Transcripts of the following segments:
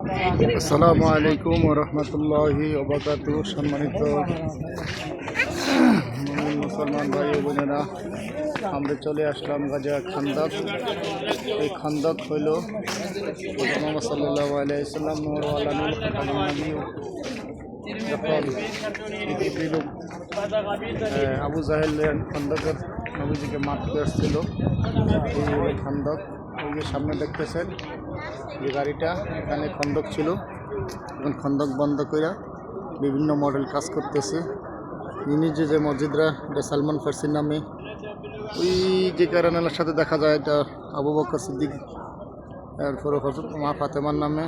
আসসালামু আলাইকুম ওয়া রাহমাতুল্লাহি ওয়া বারাকাতুহু। সম্মানিত মুসলমান ভাই ও বোনেরা, আমরা চলে আসলাম গাজা খান্দক। এই খান্দক হইল মুহাম্মদ সাল্লাল্লাহু আলাইহি ওয়াসাল্লাম নূর ওয়ালা নূর নবী যখন জিবরিল আবু জাহেল খান্দকের নবীজিকে মারতে আসছিল, এই খান্দক। ওই যে সামনে দেখতেছেন যে গাড়িটা, এখানে খন্দক ছিল। এখন খন্দক বন্ধ করে বিভিন্ন মডেল কাজ করতেছে। যিনি যে মসজিদরা, এটা সালমান ফার্সির নামে। ওই যে কারণের সাথে দেখা যায় এটা আবু বকর সিদ্দিক, এরপরে হযরত মা ফাতেমার নামে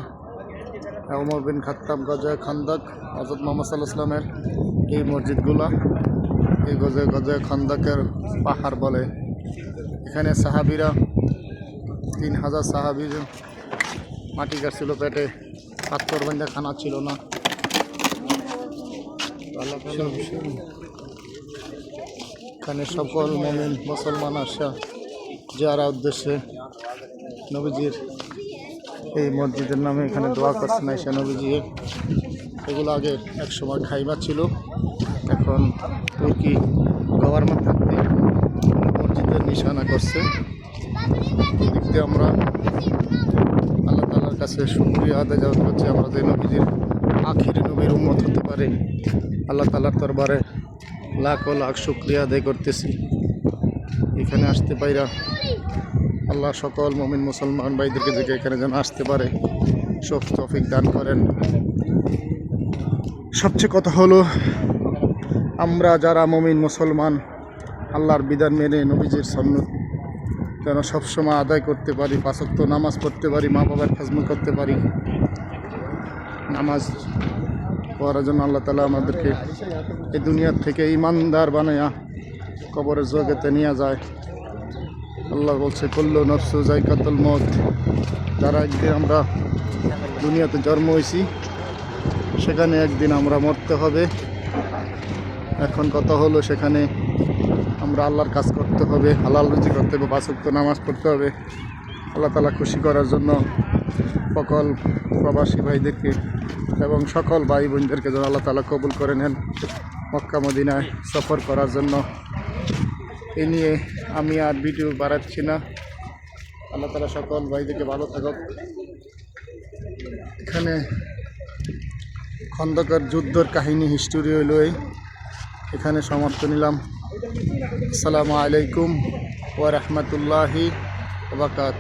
ওমর বিন খাত্তাব। গজায় খন্দক হযরত মুহাম্মদ সাল্লাল্লাহু আলাইহি ওয়াসাল্লামের এই মসজিদগুলা এই গজায় খন্দকের পাহাড় বলে। এখানে সাহাবিরা 3000 সাহাবি মাটি কাটছিল, পেটে পাথর বান্ধা খানা ছিল না। এখানে সকল মুমিন মুসলমান আসা যারা উদ্দেশ্যে নবীজির এই মসজিদের নামে এখানে দোয়া করছেন আইসা নবীজি। এগুলো আগে এক সময় খাইবা ছিল, এখন তুর্কি গভর্নমেন্ট থাকতে মসজিদের নিশানা করছে। দেখতে আমরা আল্লাহ তাআলার কাছে শুকরিয়া আদায় করছি, আমরা যে নবীজির আখির নবীর উম্মত হতে পারে আল্লাহ তাআলার দরবারে লাখ ও লাখ শুকরিয়া আদায় করতেছি। এখানে আসতে পাইরা আল্লাহ সকল মুমিন মুসলমান ভাইদেরকে দেখে এখানে যেন আসতে পারে সব তৌফিক দান করেন। সবচেয়ে কথা হলো, আমরা যারা মুমিন মুসলমান আল্লাহর বিধান মেনে নবীজির সুন্নাত যেন সবসময় আদায় করতে পারি, 5 ওয়াক্ত নামাজ পড়তে পারি, মা বাবার খেদমত করতে পারি। নামাজ পড়ার জন্য আল্লাহ তাআলা আমাদেরকে এই দুনিয়ার থেকে ইমানদার বানায়া কবরের জগতে নিয়ে যায়। আল্লাহ বলছে কুল্লু নফসু যায়কাতুল মউত। যারা একদিন আমরা দুনিয়াতে জন্ম হয়েছি, সেখানে একদিন আমরা মরতে হবে। এখন কথা হলো, সেখানে আমরা আল্লাহর কাজ করতে হবে, হালাল রুজি করতে হবে, 5 ওয়াক্ত নামাজ পড়তে হবে। আল্লাহ তাআলা খুশি করার জন্য সকল প্রবাসী ভাইদেরকে এবং সকল ভাই বোনদেরকে যেন আল্লাহ তাআলা কবুল করে নেন মক্কা মদিনায় সফর করার জন্য। এই নিয়ে আমি আর ভিডিও বাড়াচ্ছি না। আল্লাহ তাআলা সকল ভাইদেরকে ভালো থাকুক। এখানে খন্দকের যুদ্ধের কাহিনী হিস্টোরি হইল এই। এখানে সমাপ্ত নিলাম। আসসালামু আলাইকুম ওয়া রাহমাতুল্লাহি ওয়া বারাকাতুহু।